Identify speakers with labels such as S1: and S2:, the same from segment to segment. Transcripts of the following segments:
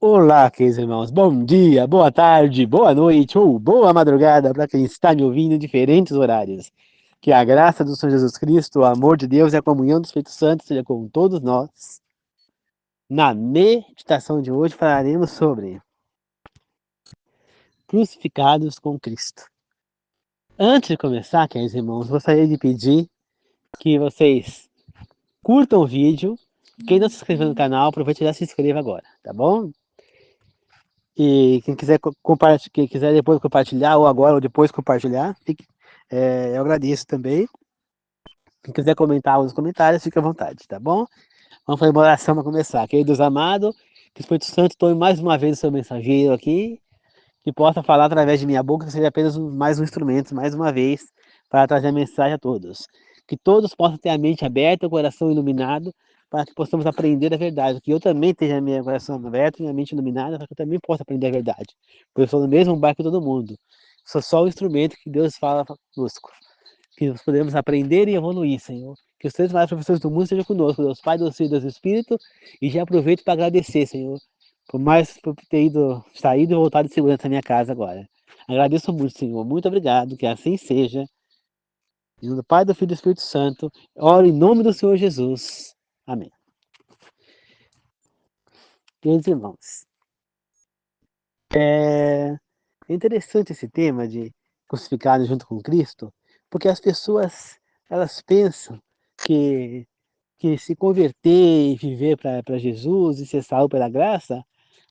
S1: Olá, queridos irmãos. Bom dia, boa tarde, boa noite ou boa madrugada para quem está me ouvindo em diferentes horários. Que a graça do Senhor Jesus Cristo, o amor de Deus e a comunhão do Espírito Santo seja com todos nós. Na meditação de hoje falaremos sobre crucificados com Cristo. Antes de começar, queridos irmãos, gostaria de pedir que vocês curtam o vídeo. Quem não se inscreveu no canal, aproveite e já se inscreva agora, tá bom? E quem quiser compartilhar, quem quiser depois compartilhar, ou agora ou depois compartilhar, eu agradeço também. Quem quiser comentar nos comentários, fique à vontade, tá bom? Vamos fazer uma oração para começar. Queridos amados, que o Espírito Santo tome mais uma vez o seu mensageiro aqui, que possa falar através de minha boca, que seja apenas mais um instrumento, mais uma vez, para trazer a mensagem a todos. Que todos possam ter a mente aberta, o coração iluminado, para que possamos aprender a verdade. Que eu também tenha meu coração aberto e minha mente iluminada, para que eu também possa aprender a verdade. Porque eu sou no mesmo barco que todo mundo. Sou só o instrumento que Deus fala conosco. Que nós podemos aprender e evoluir, Senhor. Que os três maiores professores do mundo estejam conosco, Deus Pai, Deus Filho e Deus Espírito. E já aproveito para agradecer, Senhor, por ter saído e voltado de segurança na minha casa agora. Agradeço muito, Senhor. Muito obrigado. Que assim seja. Em nome do Pai, do Filho e do Espírito Santo. Oro em nome do Senhor Jesus. Amém. Queridos irmãos, é interessante esse tema de crucificado junto com Cristo, porque as pessoas, elas pensam que, que se converter e viver para Jesus e ser salvo pela graça,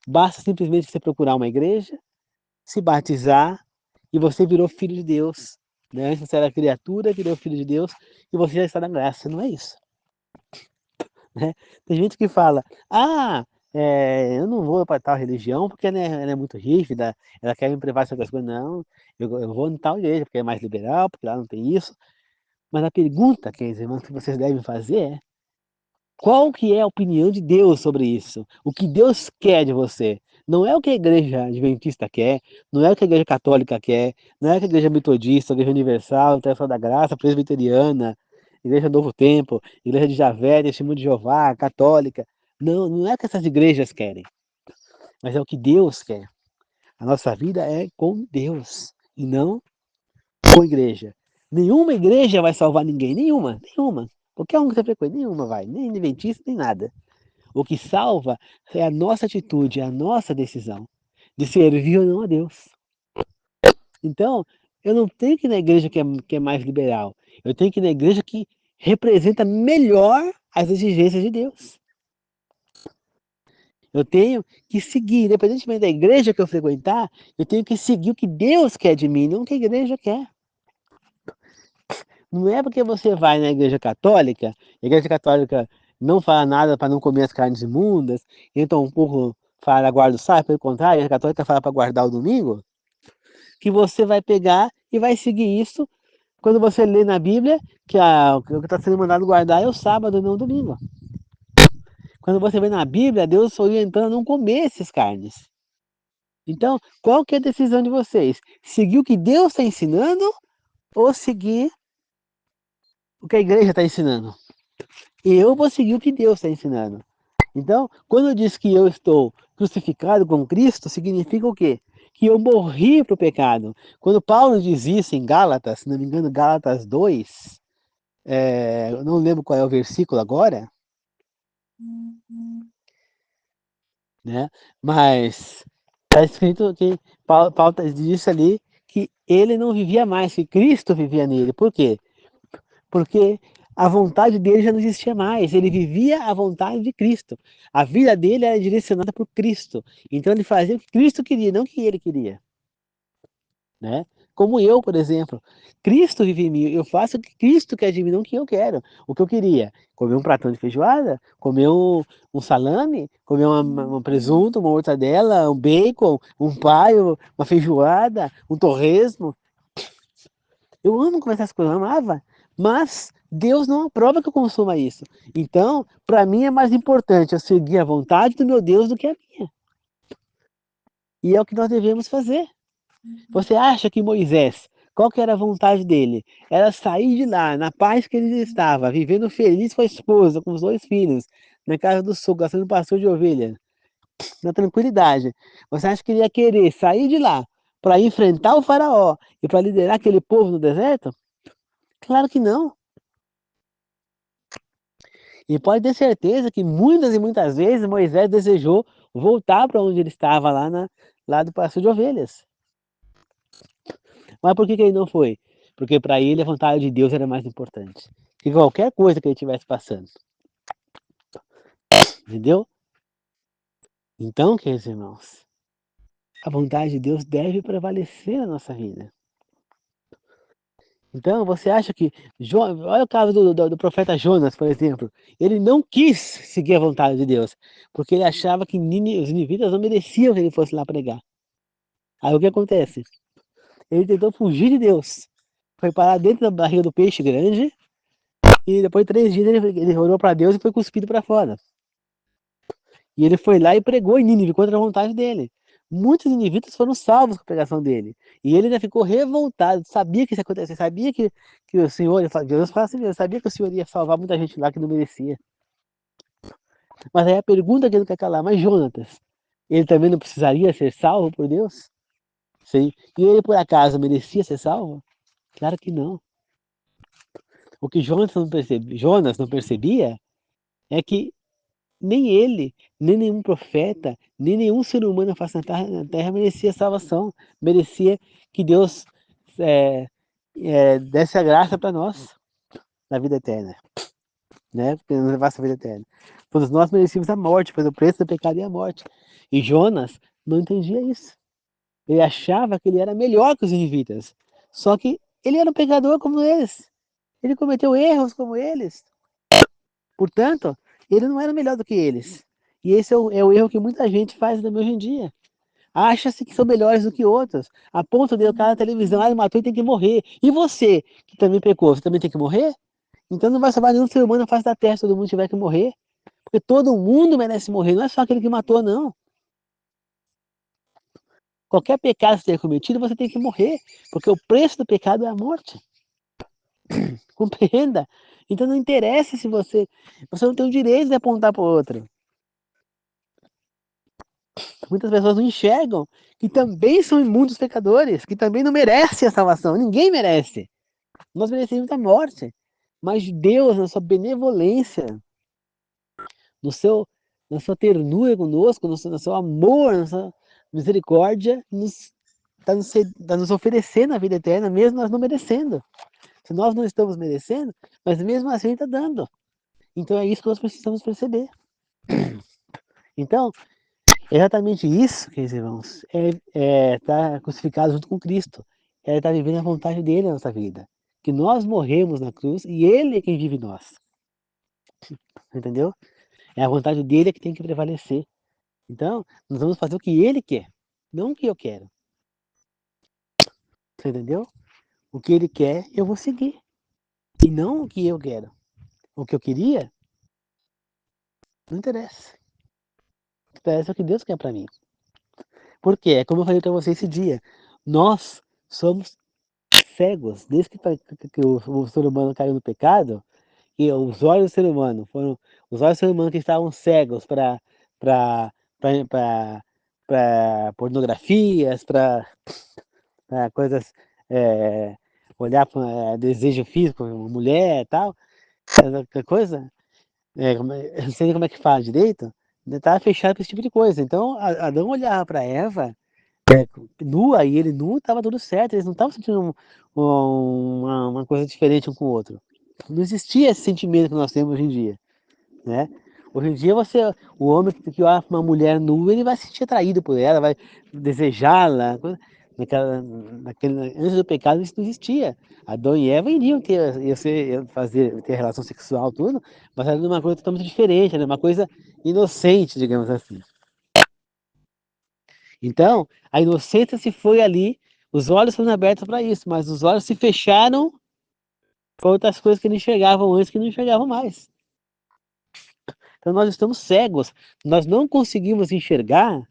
S1: basta simplesmente você procurar uma igreja, se batizar e você virou filho de Deus. Né? Antes você era criatura, virou filho de Deus e você já está na graça. Não é isso. Né? Tem gente que fala, eu não vou para tal religião porque né, ela é muito rígida, ela quer me privar dessas coisas. Não, eu vou em tal igreja porque é mais liberal, porque lá não tem isso. Mas a pergunta, queridos irmãos, que vocês devem fazer é, qual que é a opinião de Deus sobre isso? O que Deus quer de você? Não é o que a igreja adventista quer, não é o que a igreja católica quer, não é o que a igreja metodista, a igreja universal, a Terça da Graça, presbiteriana, igreja Novo Tempo, igreja de Javé, Testemunho de Jeová, católica. Não, não é o que essas igrejas querem, mas é o que Deus quer. A nossa vida é com Deus e não com a igreja. Nenhuma igreja vai salvar ninguém, nenhuma. Qualquer um que você frequente, nenhuma vai, nem adventista, nem nada. O que salva é a nossa atitude, é a nossa decisão de servir ou não a Deus. Então, eu não tenho que ir na igreja que é mais liberal. Eu tenho que ir na igreja que representa melhor as exigências de Deus. Eu tenho que seguir, independentemente da igreja que eu frequentar, eu tenho que seguir o que Deus quer de mim, não o que a igreja quer. Não é porque você vai na a igreja católica não fala nada para não comer as carnes imundas, então um pouco fala guarda o sábado, pelo contrário, a igreja católica fala para guardar o domingo, que você vai pegar e vai seguir isso quando você lê na Bíblia que o que está sendo mandado guardar é o sábado, não o domingo. Quando você vê na Bíblia, Deus orientando a não comer essas carnes. Então, qual que é a decisão de vocês? Seguir o que Deus está ensinando ou seguir o que a igreja está ensinando? E eu vou seguir o que Deus está ensinando. Então, quando eu disse que eu estou crucificado com Cristo, significa o quê? Que eu morri para o pecado. Quando Paulo diz isso em Gálatas, se não me engano, Gálatas 2, eu não lembro qual é o versículo agora, né? Mas está escrito que Paulo disse ali que ele não vivia mais, que Cristo vivia nele. Por quê? Porque a vontade dele já não existia mais, ele vivia a vontade de Cristo. A vida dele era direcionada por Cristo. Então ele fazia o que Cristo queria, não o que ele queria. Né? Como eu, por exemplo. Cristo vive em mim, eu faço o que Cristo quer de mim, não o que eu quero. O que eu queria? Comer um pratão de feijoada, comer um salame, comer um presunto, uma mortadela, um bacon, um paio, uma feijoada, um torresmo. Eu amo comer essas coisas, eu amava. Mas Deus não aprova que eu consuma isso. Então, para mim é mais importante eu seguir a vontade do meu Deus do que a minha. E é o que nós devemos fazer. Você acha que Moisés, qual que era a vontade dele? Era sair de lá, na paz que ele estava, vivendo feliz com a esposa, com os dois filhos, na casa do sogro, sendo pastor de ovelha. na tranquilidade, você acha que ele ia querer sair de lá para enfrentar o faraó e para liderar aquele povo no deserto? Claro que não. E pode ter certeza que muitas e muitas vezes Moisés desejou voltar para onde ele estava, lá do pasto de ovelhas. Mas por que ele não foi? Porque para ele a vontade de Deus era mais importante que qualquer coisa que ele estivesse passando. Entendeu? Então, queridos irmãos, a vontade de Deus deve prevalecer na nossa vida. Então, você acha que... Olha o caso do profeta Jonas, por exemplo. Ele não quis seguir a vontade de Deus, porque ele achava que os ninivitas não mereciam que ele fosse lá pregar. Aí o que acontece? Ele tentou fugir de Deus. Foi parar dentro da barriga do peixe grande, e depois de 3 dias ele orou para Deus e foi cuspido para fora. E ele foi lá e pregou em Nínive contra a vontade dele. Muitos ninivitas foram salvos com a pregação dele. E ele ainda ficou revoltado, sabia que isso ia acontecer, sabia que o Senhor, Deus fala assim, eu sabia que o Senhor ia salvar muita gente lá que não merecia. Mas aí a pergunta que ele não quer calar, mas Jonatas, ele também não precisaria ser salvo por Deus? Sim. E ele por acaso merecia ser salvo? Claro que não. O que Jonas não percebia é que nem ele, nem nenhum profeta, nem nenhum ser humano na face da terra merecia salvação, merecia que Deus desse a graça para nós, na vida eterna, né? Porque nos levasse a vida eterna. Todos nós merecíamos a morte, pois o preço do pecado é a morte. E Jonas não entendia isso. Ele achava que ele era melhor que os ninivitas. Só que ele era um pecador como eles. Ele cometeu erros como eles. Portanto, ele não era melhor do que eles. E esse é o erro que muita gente faz hoje em dia. Acha-se que são melhores do que outros. A ponto de o cara na televisão, ele matou e tem que morrer. E você, que também pecou, você também tem que morrer? Então não vai salvar nenhum ser humano na face da terra se todo mundo tiver que morrer. Porque todo mundo merece morrer, não é só aquele que matou, não. Qualquer pecado que você tenha cometido, você tem que morrer. Porque o preço do pecado é a morte. Compreenda? Então não interessa se você não tem o direito de apontar para o outro. Muitas pessoas não enxergam que também são imundos pecadores, que também não merecem a salvação. Ninguém merece. Nós merecemos a morte. Mas Deus, na sua benevolência, no seu, na sua ternura conosco, no seu amor, na sua misericórdia, está nos oferecendo a vida eterna, mesmo nós não merecendo. Se nós não estamos merecendo, mas mesmo assim está dando. Então é isso que nós precisamos perceber. Então, exatamente isso, queridos irmãos, estar crucificado junto com Cristo. É estar vivendo a vontade dele na nossa vida. Que nós morremos na cruz e ele é quem vive em nós. Entendeu? É a vontade dele que tem que prevalecer. Então, nós vamos fazer o que ele quer, não o que eu quero. Você entendeu? O que ele quer, eu vou seguir. E não o que eu quero. O que eu queria, não interessa. Interessa o que Deus quer para mim. Porque é como eu falei para você esse dia. Nós somos cegos. Desde que o ser humano caiu no pecado, e os olhos do ser humano foram os olhos do ser humano que estavam cegos para pornografias, para coisas, olhar para desejo físico, mulher e tal, essa coisa, eu não sei nem como é que fala direito, estava fechado para esse tipo de coisa. Então Adão olhava para Eva nua, e ele nu, estava tudo certo, eles não estavam sentindo uma coisa diferente um com o outro. Não existia esse sentimento que nós temos hoje em dia, né? Hoje em dia o homem que olha para uma mulher nua, ele vai se sentir atraído por ela, vai desejá-la. Antes do pecado isso não existia. Adão e Eva iriam ter relação sexual, tudo, mas era uma coisa totalmente diferente, era uma coisa inocente, digamos assim. Então, a inocência se foi ali, os olhos foram abertos para isso, mas os olhos se fecharam para outras coisas que não enxergavam antes, que não enxergavam mais. Então nós estamos cegos, nós não conseguimos enxergar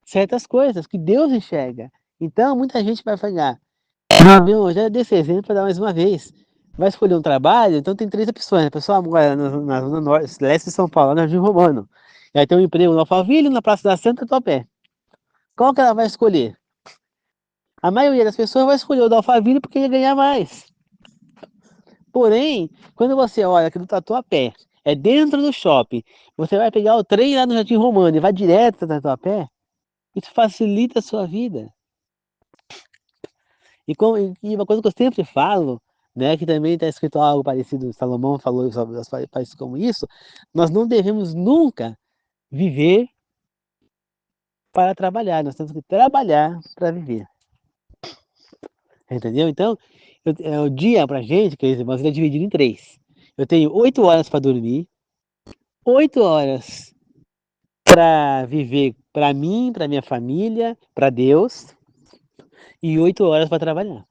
S1: certas coisas que Deus enxerga. Então muita gente vai falar, eu já dei esse exemplo para dar mais uma vez. Vai escolher um trabalho, então tem 3 opções. A pessoa mora na zona norte, leste de São Paulo, no Jardim Romano. Ela tem um emprego no Alphaville, na Praça da Santa, Tatuapé. Qual que ela vai escolher? A maioria das pessoas vai escolher o do Alphaville porque ia ganhar mais. Porém, quando você olha aqui do Tatuapé, é dentro do shopping, você vai pegar o trem lá no Jardim Romano e vai direto para Tatuapé, isso facilita a sua vida. E uma coisa que eu sempre falo, né, que também está escrito algo parecido, Salomão falou sobre as parecido como isso, nós não devemos nunca viver para trabalhar, nós temos que trabalhar para viver. Entendeu? Então, o dia pra gente, queridos irmãos, ele é dividido em 3. Eu tenho 8 horas para dormir, 8 horas para viver para mim, para minha família, para Deus, e 8 horas para trabalhar.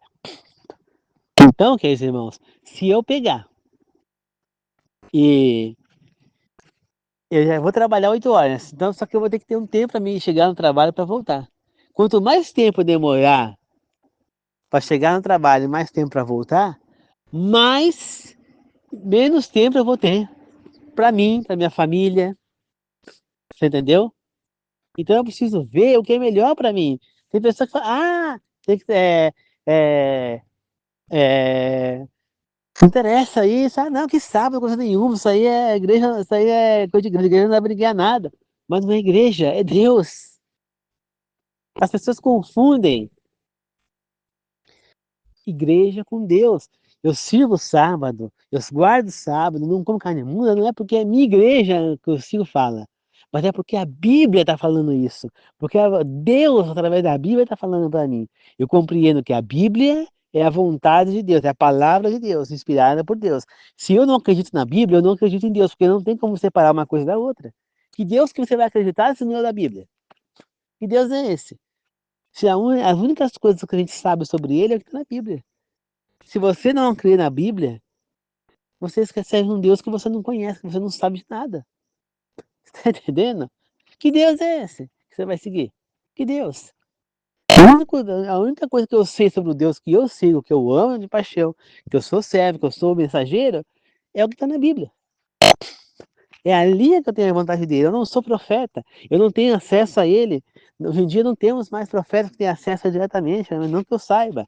S1: Então, queridos irmãos, se eu pegar e eu já vou trabalhar 8 horas, então só que eu vou ter que ter um tempo para mim chegar no trabalho para voltar. Quanto mais tempo demorar para chegar no trabalho e mais tempo para voltar, menos tempo eu vou ter para mim, para minha família, você entendeu? Então eu preciso ver o que é melhor para mim. Tem pessoa que fala, tem que, é, é, não interessa isso, não, que sábado, coisa nenhuma, isso aí é igreja, isso aí é coisa de igreja, não dá pra ganhar nada. Mas não é igreja, é Deus. As pessoas confundem igreja com Deus. Eu sirvo sábado, eu guardo sábado, não como carne imunda, não é porque é minha igreja que o Ciro fala, mas é porque a Bíblia está falando isso. Porque Deus, através da Bíblia, está falando para mim. Eu compreendo que a Bíblia é a vontade de Deus, é a palavra de Deus, inspirada por Deus. Se eu não acredito na Bíblia, eu não acredito em Deus, porque não tem como separar uma coisa da outra. Que Deus que você vai acreditar se não é da Bíblia? Que Deus é esse? Se as únicas coisas que a gente sabe sobre ele é o que está na Bíblia. Se você não crê na Bíblia, você serve um Deus que você não conhece, que você não sabe de nada. Você está entendendo? Que Deus é esse que você vai seguir? Que Deus? A única coisa que eu sei sobre o Deus que eu sigo, que eu amo de paixão, que eu sou servo, que eu sou mensageiro, é o que está na Bíblia. É ali que eu tenho a vontade dele. Eu não sou profeta, eu não tenho acesso a ele. Hoje em dia não temos mais profetas que têm acesso diretamente, não que eu saiba.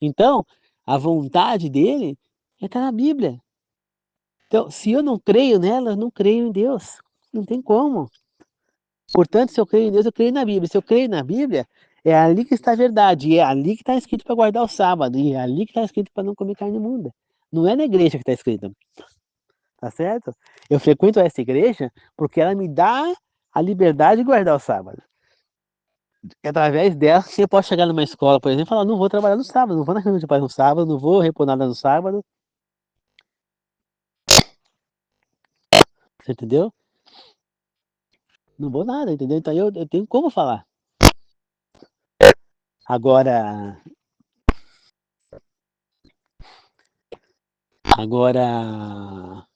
S1: Então, a vontade dele é estar na Bíblia. Então, se eu não creio nela, eu não creio em Deus. Não tem como. Portanto, se eu creio em Deus, eu creio na Bíblia. Se eu creio na Bíblia, é ali que está a verdade. E é ali que está escrito para guardar o sábado. E é ali que está escrito para não comer carne imunda. Não é na igreja que está escrito. Tá certo? Eu frequento essa igreja porque ela me dá a liberdade de guardar o sábado. E através dela, você pode chegar numa escola, por exemplo, e falar, não vou trabalhar no sábado, não vou na reunião de paz no sábado, não vou repor nada no sábado. Você entendeu? Não vou nada, entendeu? Então eu tenho como falar. Agora, agora,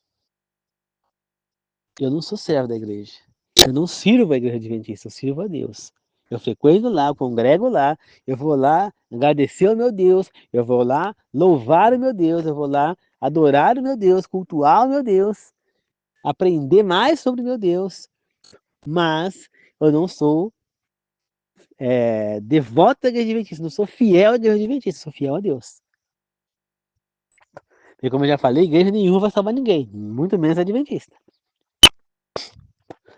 S1: eu não sou servo da igreja. Eu não sirvo a igreja adventista, eu sirvo a Deus. Eu frequento lá, eu congrego lá, eu vou lá agradecer ao meu Deus, eu vou lá louvar o meu Deus, eu vou lá adorar o meu Deus, cultuar o meu Deus, aprender mais sobre o meu Deus, mas eu não sou devoto da igreja adventista, não sou fiel à igreja adventista, sou fiel a Deus. E como eu já falei, igreja nenhuma vai salvar ninguém, muito menos a adventista.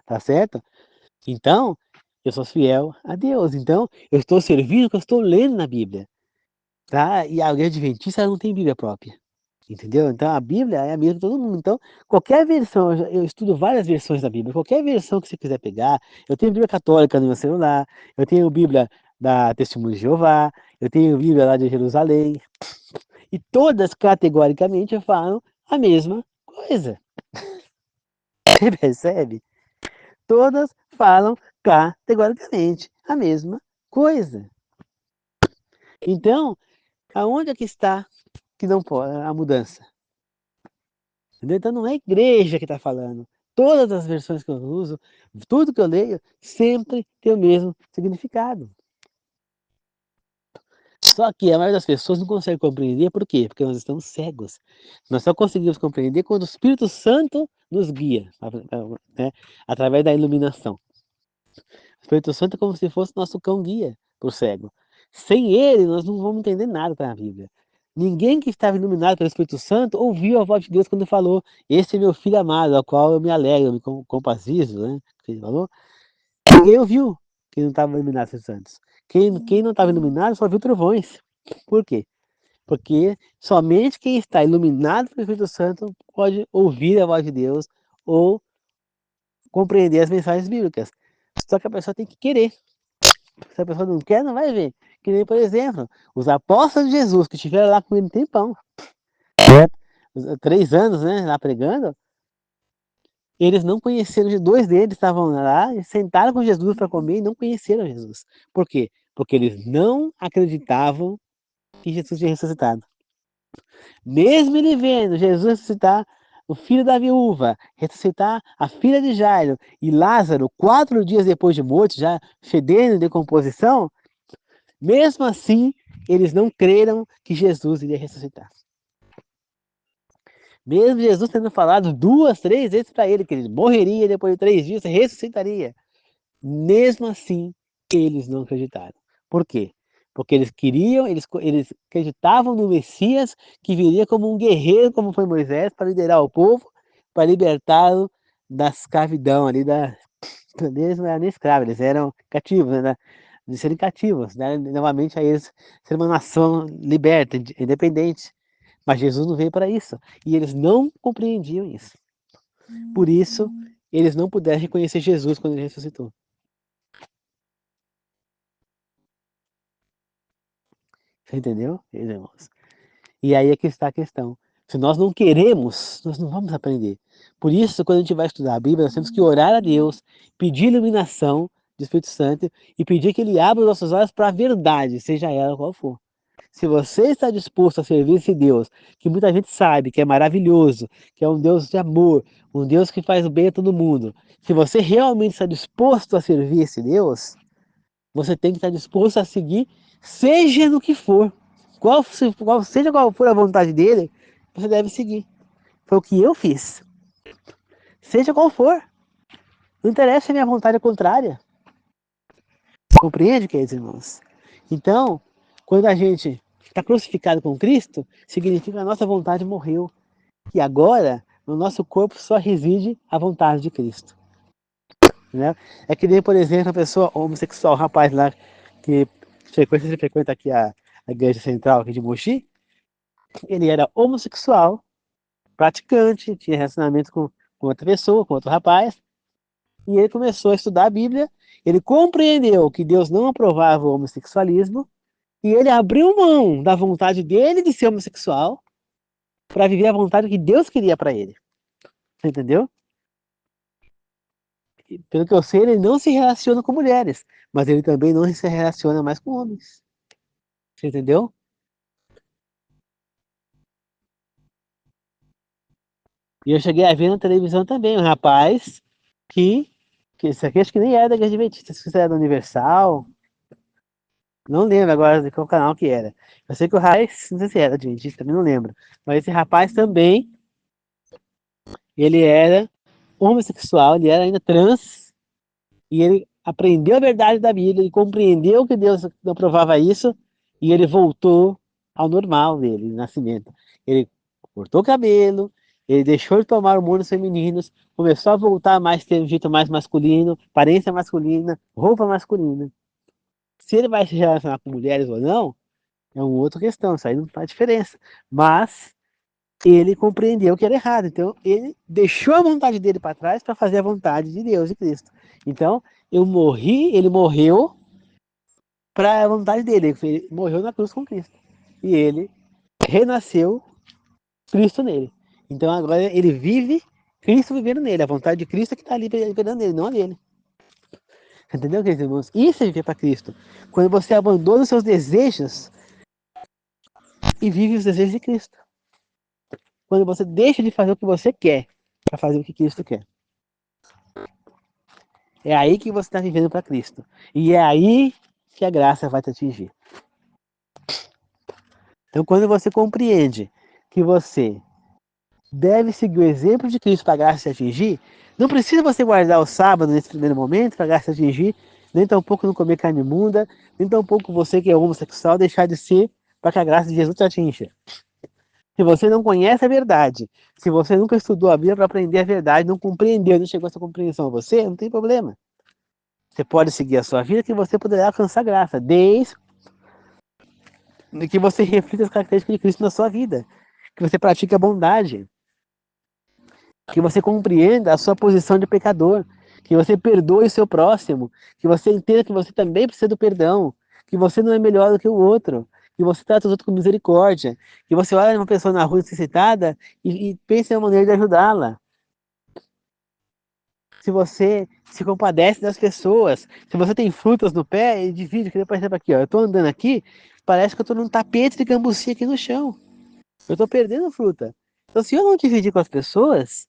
S1: Tá certo? Então, eu sou fiel a Deus. Então, eu estou servindo o que eu estou lendo na Bíblia. Tá? E a igreja adventista não tem Bíblia própria. Entendeu? Então, a Bíblia é a mesma de todo mundo. Então, qualquer versão, eu estudo várias versões da Bíblia, qualquer versão que você quiser pegar, eu tenho Bíblia católica no meu celular, eu tenho Bíblia da Testemunho de Jeová, eu tenho Bíblia lá de Jerusalém, e todas categoricamente falam a mesma coisa. Você percebe? Todas falam categoricamente a mesma coisa. Então, aonde é que está que não pode a mudança? Entendeu? Então não é a igreja que está falando. Todas as versões que eu uso, tudo que eu leio, sempre tem o mesmo significado. Só que a maioria das pessoas não consegue compreender por quê? Porque nós estamos cegos. Nós só conseguimos compreender quando o Espírito Santo nos guia, né, através da iluminação. O Espírito Santo é como se fosse nosso cão guia para o cego. Sem ele, nós não vamos entender nada da Bíblia. Ninguém que estava iluminado pelo Espírito Santo ouviu a voz de Deus quando falou: "Esse é meu filho amado, ao qual eu me alegro, me compazizo", né? Que ele falou. Ninguém ouviu quem não estava iluminado pelos santos. Quem não estava iluminado só viu trovões. Por quê? Porque somente quem está iluminado pelo Espírito Santo pode ouvir a voz de Deus ou compreender as mensagens bíblicas. Só que a pessoa tem que querer. Se a pessoa não quer, não vai ver. Que nem, por exemplo, os apóstolos de Jesus, que estiveram lá com ele um tempão, né? 3 anos, né, lá pregando, eles não conheceram, dois deles estavam lá, sentaram com Jesus para comer e não conheceram Jesus. Por quê? Porque eles não acreditavam que Jesus tinha ressuscitado. Mesmo ele vendo Jesus ressuscitar o filho da viúva, ressuscitar a filha de Jairo e Lázaro, 4 dias depois de morto, já fedendo em decomposição, mesmo assim, eles não creram que Jesus iria ressuscitar. Mesmo Jesus tendo falado 2, 3 vezes para ele que ele morreria depois de 3 dias, ressuscitaria. Mesmo assim, eles não acreditaram. Por quê? Porque eles queriam, eles acreditavam no Messias que viria como um guerreiro, como foi Moisés, para liderar o povo, para libertá-lo da escravidão ali, eles não eram nem escravos, eles eram cativos, né? De serem cativos, né? Novamente a eles ser uma nação liberta, independente. Mas Jesus não veio para isso. E eles não compreendiam isso. Por isso, eles não puderam reconhecer Jesus quando ele ressuscitou. Você entendeu, irmãos? E aí é que está a questão. Se nós não queremos, nós não vamos aprender. Por isso, quando a gente vai estudar a Bíblia, nós temos que orar a Deus, pedir iluminação do Espírito Santo e pedir que Ele abra os nossos olhos para a verdade, seja ela qual for. Se você está disposto a servir esse Deus, que muita gente sabe que é maravilhoso, que é um Deus de amor, um Deus que faz o bem a todo mundo, se você realmente está disposto a servir esse Deus, você tem que estar disposto a seguir, seja no que for. Seja qual for a vontade dele, você deve seguir. Foi o que eu fiz. Seja qual for. Não interessa se a minha vontade é contrária. Compreende, queridos irmãos? Então, quando a gente está crucificado com Cristo, significa que a nossa vontade morreu. E agora, no nosso corpo só reside a vontade de Cristo. Né? É que nem, por exemplo, a pessoa homossexual, o rapaz lá que frequenta aqui a igreja central aqui de Mogi, ele era homossexual, praticante, tinha relacionamento com outra pessoa, com outro rapaz, e ele começou a estudar a Bíblia, ele compreendeu que Deus não aprovava o homossexualismo, e ele abriu mão da vontade dele de ser homossexual para viver a vontade que Deus queria para ele. Você entendeu? Pelo que eu sei, ele não se relaciona com mulheres, mas ele também não se relaciona mais com homens. Você entendeu? E eu cheguei a ver na televisão também um rapaz que isso aqui acho que nem era da Igreja Adventista, se era da Universal, não lembro agora de qual canal que era. Eu sei que o rapaz, não sei se era Adventista, também não lembro, mas esse rapaz também, ele era homossexual, ele era ainda trans, e ele aprendeu a verdade da Bíblia, ele compreendeu que Deus não aprovava isso, e ele voltou ao normal dele, de nascimento. Ele cortou o cabelo, ele deixou de tomar hormônios femininos, começou a voltar mais, ter um jeito mais masculino, aparência masculina, roupa masculina. Se ele vai se relacionar com mulheres ou não, é uma outra questão, isso aí não faz diferença. Mas ele compreendeu que era errado, então ele deixou a vontade dele para trás para fazer a vontade de Deus e Cristo. Então, ele morreu para a vontade dele, ele morreu na cruz com Cristo. E ele renasceu Cristo nele. Então agora ele vive Cristo vivendo nele, a vontade de Cristo é que está ali liberando nele, não a dele. Entendeu, queridos irmãos? Isso é viver para Cristo. Quando você abandona os seus desejos e vive os desejos de Cristo. Quando você deixa de fazer o que você quer para fazer o que Cristo quer. É aí que você está vivendo para Cristo. E é aí que a graça vai te atingir. Então, quando você compreende que você deve seguir o exemplo de Cristo para a graça te atingir. Não precisa você guardar o sábado nesse primeiro momento para a graça te atingir, nem tampouco não comer carne imunda, nem tampouco você que é homossexual deixar de ser para que a graça de Jesus te atinja. Se você não conhece a verdade, se você nunca estudou a Bíblia para aprender a verdade, não compreendeu, não chegou a essa compreensão a você, não tem problema. Você pode seguir a sua vida que você poderá alcançar graça, desde que você reflita as características de Cristo na sua vida, que você pratique a bondade, que você compreenda a sua posição de pecador, que você perdoe o seu próximo, que você entenda que você também precisa do perdão, que você não é melhor do que o outro, que você trata os outros com misericórdia, que você olha uma pessoa na rua necessitada e pense em uma maneira de ajudá-la. Se você se compadece das pessoas, se você tem frutas no pé, e divide, que por exemplo aqui, ó, eu tô andando aqui, parece que eu tô num tapete de cambuci aqui no chão. Eu tô perdendo fruta. Então se eu não dividir com as pessoas,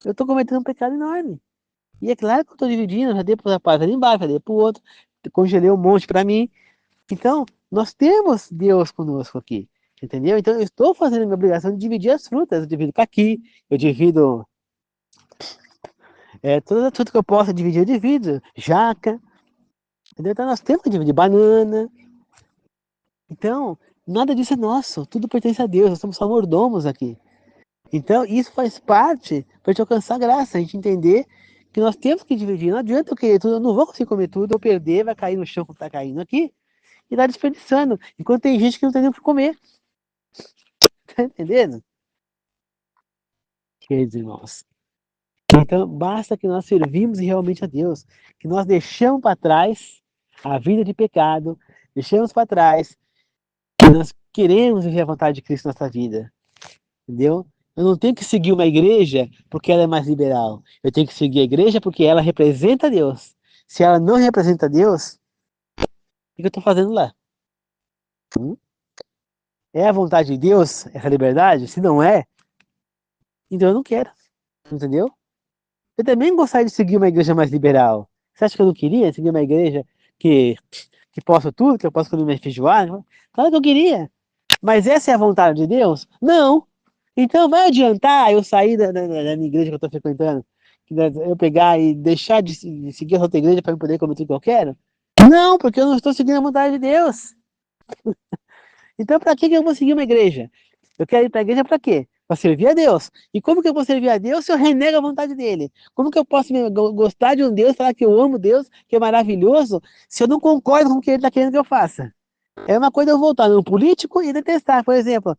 S1: eu tô cometendo um pecado enorme. E é claro que eu tô dividindo, já dei pro rapaz ali embaixo, já dei pro outro, congelei um monte para mim. Então, nós temos Deus conosco aqui, entendeu? Então eu estou fazendo a minha obrigação de dividir as frutas. Eu divido caqui, eu divido tudo que eu posso dividir, eu divido. Jaca, entendeu? Então nós temos que dividir banana. Então, nada disso é nosso, tudo pertence a Deus, nós somos só mordomos aqui. Então, isso faz parte para a gente alcançar graça, a gente entender que nós temos que dividir. Não adianta eu querer tudo, eu não vou conseguir comer tudo, eu perder, vai cair no chão como está caindo aqui, e tá desperdiçando. Enquanto tem gente que não tem nem o que comer. Tá entendendo? Queridos irmãos. Então, basta que nós servimos realmente a Deus, que nós deixamos para trás a vida de pecado, deixamos para trás que nós queremos viver a vontade de Cristo na nossa vida, entendeu? Eu não tenho que seguir uma igreja porque ela é mais liberal. Eu tenho que seguir a igreja porque ela representa Deus. Se ela não representa Deus, o que eu estou fazendo lá? É a vontade de Deus essa liberdade? Se não é, então eu não quero, entendeu? Eu também gostaria de seguir uma igreja mais liberal. Você acha que eu não queria seguir uma igreja que, que posso tudo, que eu posso comer minha feijoada? Claro que eu queria. Mas essa é a vontade de Deus? Não. Então vai adiantar eu sair da minha igreja que eu estou frequentando, eu pegar e deixar de seguir a outra igreja para eu poder comer tudo que eu quero? Não, porque eu não estou seguindo a vontade de Deus. Então para que eu vou seguir uma igreja? Eu quero ir para a igreja para quê? Para servir a Deus. E como que eu vou servir a Deus se eu renego a vontade dele? Como que eu posso gostar de um Deus, falar que eu amo Deus, que é maravilhoso, se eu não concordo com o que ele está querendo que eu faça? É uma coisa eu voltar num político e detestar, por exemplo,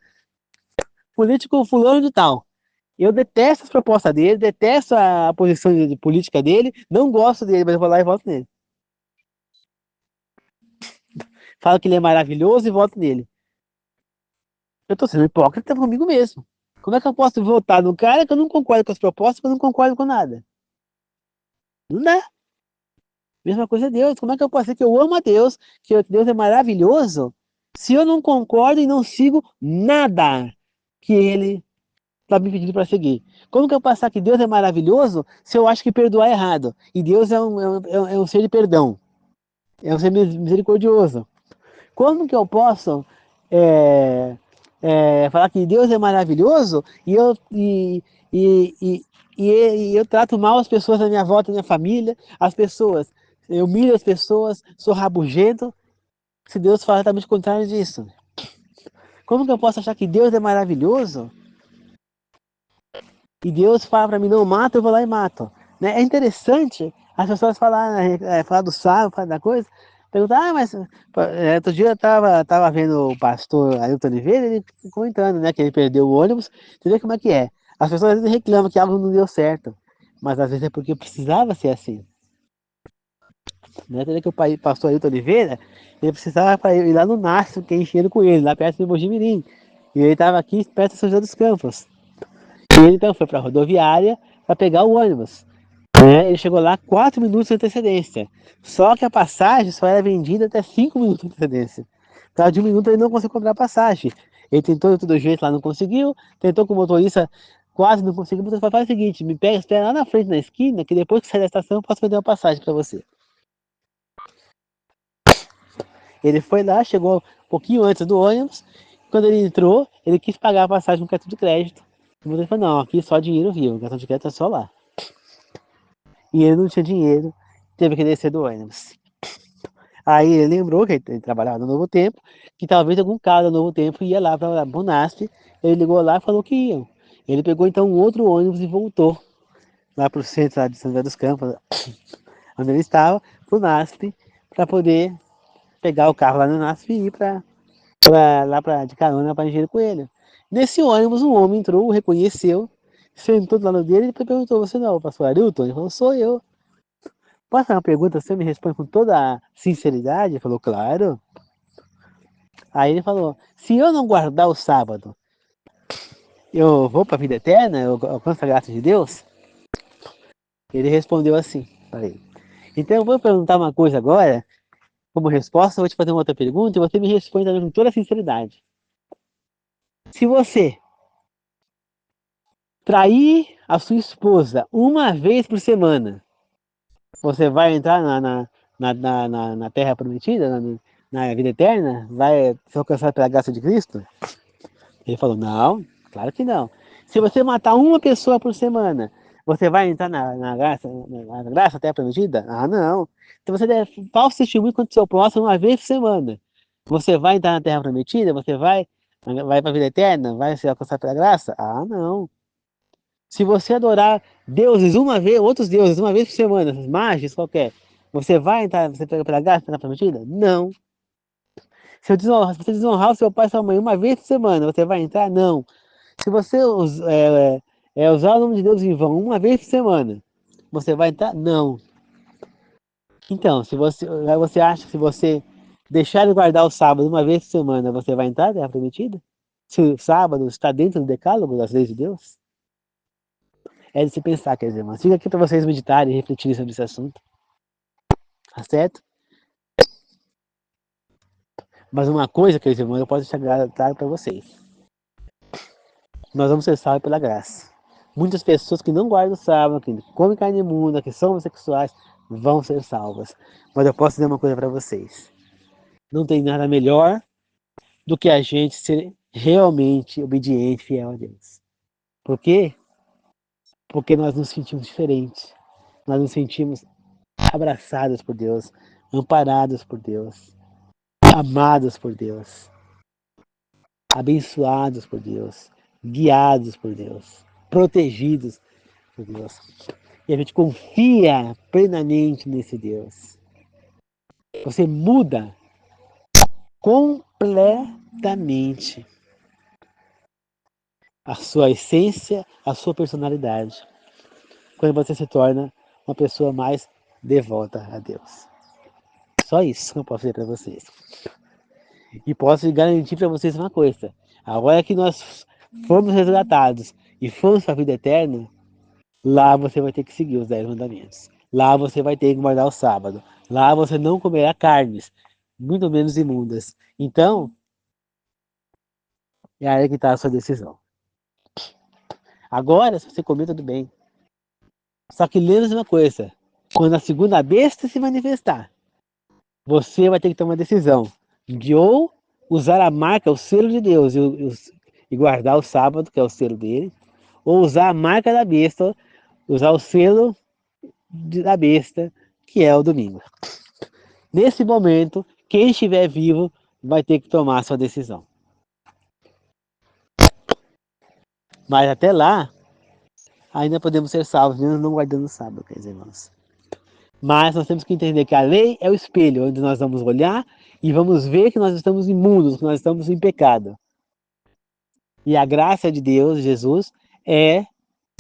S1: político fulano de tal. Eu detesto as propostas dele, detesto a posição de política dele, não gosto dele, mas eu vou lá e voto nele. Falo que ele é maravilhoso e voto nele. Eu tô sendo hipócrita comigo mesmo. Como é que eu posso votar no cara que eu não concordo com as propostas, que eu não concordo com nada? Não dá. Mesma coisa é Deus. Como é que eu posso dizer que eu amo a Deus, que Deus é maravilhoso, se eu não concordo e não sigo nada que ele está me pedindo para seguir? Como que eu posso passar que Deus é maravilhoso se eu acho que perdoar é errado? E Deus é um ser de perdão, é um ser misericordioso. Como que eu posso é, falar que Deus é maravilhoso e, e, e eu trato mal as pessoas da minha volta, da minha família, as pessoas, eu humilho as pessoas, sou rabugento, se Deus fala exatamente o contrário disso? Como que eu posso achar que Deus é maravilhoso e Deus fala para mim, não mata, eu vou lá e mato? Né? É interessante as pessoas falar do sábado, falar da coisa, perguntar, mas outro dia eu tava vendo o pastor Ailton Oliveira, ele comentando, né, que ele perdeu o ônibus, você vê como é que é. As pessoas às vezes reclamam que algo não deu certo, mas às vezes é porque precisava ser assim. Né? Você vê que o pastor Ailton Oliveira, ele precisava ir lá no Nácio, que é enchendo com ele, lá perto de Mojimirim. E ele estava aqui perto de São José dos Campos. E ele então foi para a rodoviária para pegar o ônibus. Ele chegou lá 4 minutos de antecedência. Só que a passagem só era vendida até 5 minutos de antecedência. Por causa de 1 minuto ele não conseguiu comprar a passagem. Ele tentou de todo jeito lá, não conseguiu. Tentou com o motorista, quase não conseguiu. O motorista falou, faz o seguinte, me pega, espera lá na frente, na esquina, que depois que sair da estação eu posso vender uma passagem para você. Ele foi lá, chegou um pouquinho antes do ônibus Quando ele entrou, ele quis pagar a passagem no cartão de crédito. O motorista falou, não, aqui só dinheiro vivo, o cartão de crédito é só lá. E ele não tinha dinheiro, teve que descer do ônibus. Aí ele lembrou que ele trabalhava no Novo Tempo, que talvez algum cara do Novo Tempo ia lá para o NASP. Ele ligou lá e falou que iam. Ele pegou então um outro ônibus e voltou lá para o centro lá de São José dos Campos, onde ele estava, para o NASP, para poder pegar o carro lá no NASP e ir de carona para Engenheiro Coelho. Nesse ônibus, um homem entrou, o reconheceu, sentou do lado dele e perguntou, você não é o pastor Arilton? Ele falou, sou eu. Posso fazer uma pergunta? Você me responde com toda a sinceridade? Ele falou, claro. Aí ele falou, se eu não guardar o sábado, eu vou para a vida eterna? Eu alcanço a graça de Deus? Ele respondeu assim, falei. Então eu vou perguntar uma coisa agora, como resposta, eu vou te fazer uma outra pergunta e você me responde com toda a sinceridade. Se você trair a sua esposa uma vez por semana, você vai entrar na terra prometida, na vida eterna? Vai ser alcançado pela graça de Cristo? Ele falou, não, claro que não. Se você matar uma pessoa por semana, você vai entrar na graça até prometida? Ah, não. Se você der falso testemunho contra o seu próximo uma vez por semana, você vai entrar na terra prometida? Você vai para a vida eterna? Vai ser alcançado pela graça? Ah, não. Se você adorar deuses uma vez, outros deuses uma vez por semana, mágicos qualquer, você vai entrar, você pega pela graça na prometida? Não. Se você desonrar o seu pai e sua mãe uma vez por semana, você vai entrar? Não. Se você usar o nome de Deus em vão uma vez por semana, você vai entrar? Não. Então, se você acha que se você deixar de guardar o sábado uma vez por semana, você vai entrar na terra prometida? Se o sábado está dentro do decálogo das leis de Deus? É de se pensar, quer dizer, irmãos. Fica aqui para vocês meditarem e refletirem sobre esse assunto. Tá certo? Mas uma coisa, queridos irmãos, eu posso deixar claro para vocês. Nós vamos ser salvos pela graça. Muitas pessoas que não guardam o sábado, que comem carne imunda, que são homossexuais, vão ser salvas. Mas eu posso dizer uma coisa para vocês. Não tem nada melhor do que a gente ser realmente obediente, fiel a Deus. Por quê? Porque nós nos sentimos diferentes. Nós nos sentimos abraçados por Deus, amparados por Deus, amados por Deus, abençoados por Deus, guiados por Deus, protegidos por Deus. E a gente confia plenamente nesse Deus. Você muda completamente a sua essência, a sua personalidade, quando você se torna uma pessoa mais devota a Deus. Só isso que eu posso dizer para vocês. E posso garantir para vocês uma coisa. Agora que nós fomos resgatados e fomos para a vida eterna, lá você vai ter que seguir os 10 mandamentos. Lá você vai ter que guardar o sábado. Lá você não comerá carnes, muito menos imundas. Então, é aí que está a sua decisão. Agora, se você comer, tudo bem. Só que lembre-se uma coisa. Quando a segunda besta se manifestar, você vai ter que tomar uma decisão de ou usar a marca, o selo de Deus e guardar o sábado, que é o selo dele, ou usar a marca da besta, usar o selo da besta, que é o domingo. Nesse momento, quem estiver vivo vai ter que tomar a sua decisão. Mas até lá, ainda podemos ser salvos, mesmo não guardando o sábado, quer dizer, irmãos. Mas nós temos que entender que a lei é o espelho, onde nós vamos olhar e vamos ver que nós estamos imundos, que nós estamos em pecado. E a graça de Deus, Jesus, é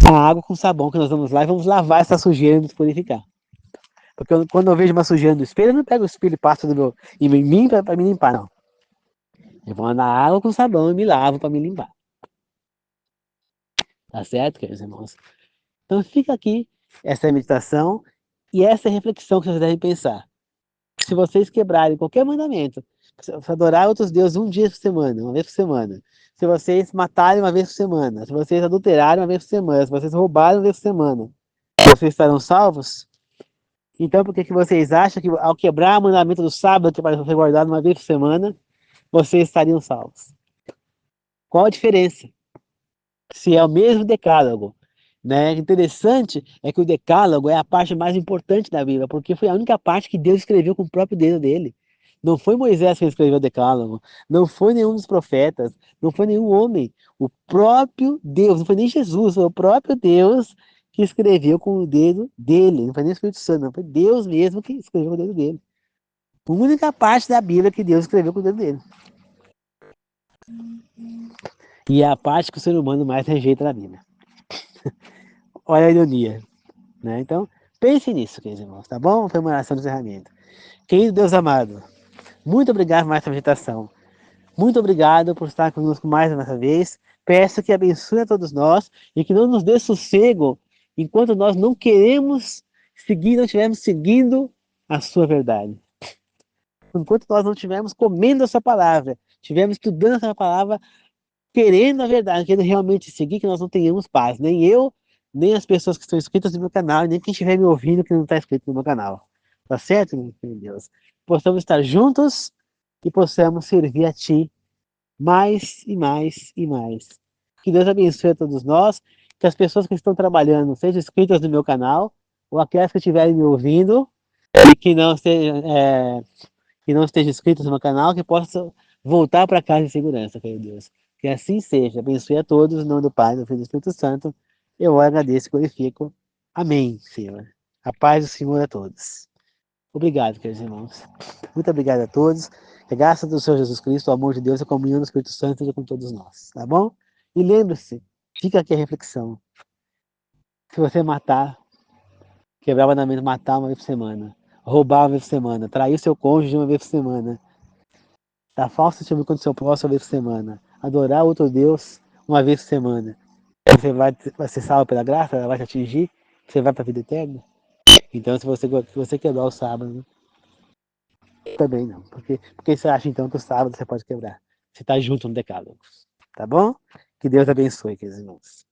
S1: a água com sabão que nós vamos lá e vamos lavar essa sujeira e nos purificar. Porque quando eu vejo uma sujeira no espelho, eu não pego o espelho e passo em mim para me limpar, não. Eu vou na água com sabão e me lavo para me limpar. Tá certo, queridos irmãos? Então fica aqui essa meditação e essa reflexão que vocês devem pensar. Se vocês quebrarem qualquer mandamento, se adorar outros deuses um dia por semana, uma vez por semana, se vocês matarem uma vez por semana, se vocês adulterarem uma vez por semana, se vocês roubarem uma vez por semana, vocês estarão salvos? Então por que vocês acham que ao quebrar o mandamento do sábado, que é para ser guardado uma vez por semana, vocês estariam salvos? Qual a diferença? Se é o mesmo decálogo, né? Interessante é que o decálogo é a parte mais importante da Bíblia, porque foi a única parte que Deus escreveu com o próprio dedo dele. Não foi Moisés que escreveu o decálogo, não foi nenhum dos profetas, não foi nenhum homem. O próprio Deus, não foi nem Jesus, foi o próprio Deus que escreveu com o dedo dele. Não foi nem o Espírito Santo, não foi Deus mesmo que escreveu com o dedo dele. A única parte da Bíblia que Deus escreveu com o dedo dele. E é a parte que o ser humano mais rejeita na Bíblia. Olha a ironia, né? Então, pense nisso, queridos irmãos, tá bom? Foi uma oração de encerramento. Querido Deus amado, muito obrigado por mais essa meditação. Muito obrigado por estar conosco mais uma vez. Peço que abençoe a todos nós e que não nos dê sossego enquanto nós não queremos seguir, não estivermos seguindo a sua verdade. Enquanto nós não estivermos comendo a sua palavra, estivermos estudando a sua palavra, querendo a verdade, querendo realmente seguir, que nós não tenhamos paz. Nem eu, nem as pessoas que estão inscritas no meu canal, nem quem estiver me ouvindo que não está inscrito no meu canal. Tá certo, meu Deus? Possamos estar juntos e possamos servir a Ti mais e mais e mais. Que Deus abençoe a todos nós, que as pessoas que estão trabalhando sejam inscritas no meu canal, ou aquelas que estiverem me ouvindo e que não estejam inscritas no meu canal, que possam voltar para casa em segurança, querido Deus. Que assim seja. Abençoe a todos, em nome do Pai, do Filho e do Espírito Santo. Eu agradeço e glorifico. Amém, Senhor. A paz do Senhor a todos. Obrigado, queridos irmãos. Muito obrigado a todos. Que a graça do Senhor Jesus Cristo, o amor de Deus e a comunhão do Espírito Santo seja com todos nós, tá bom? E lembre-se, fica aqui a reflexão. Se você matar, quebrar o mandamento, matar uma vez por semana, roubar uma vez por semana, trair seu cônjuge uma vez por semana, dar falso testemunho contra o seu próximo uma vez por semana, adorar outro Deus uma vez por semana, vai ser salvo pela graça, ela vai te atingir, você vai para a vida eterna? Então, se você quebrar o sábado, também não. Porque você acha então que o sábado você pode quebrar? Você está junto no decálogo. Tá bom? Que Deus abençoe, queridos irmãos.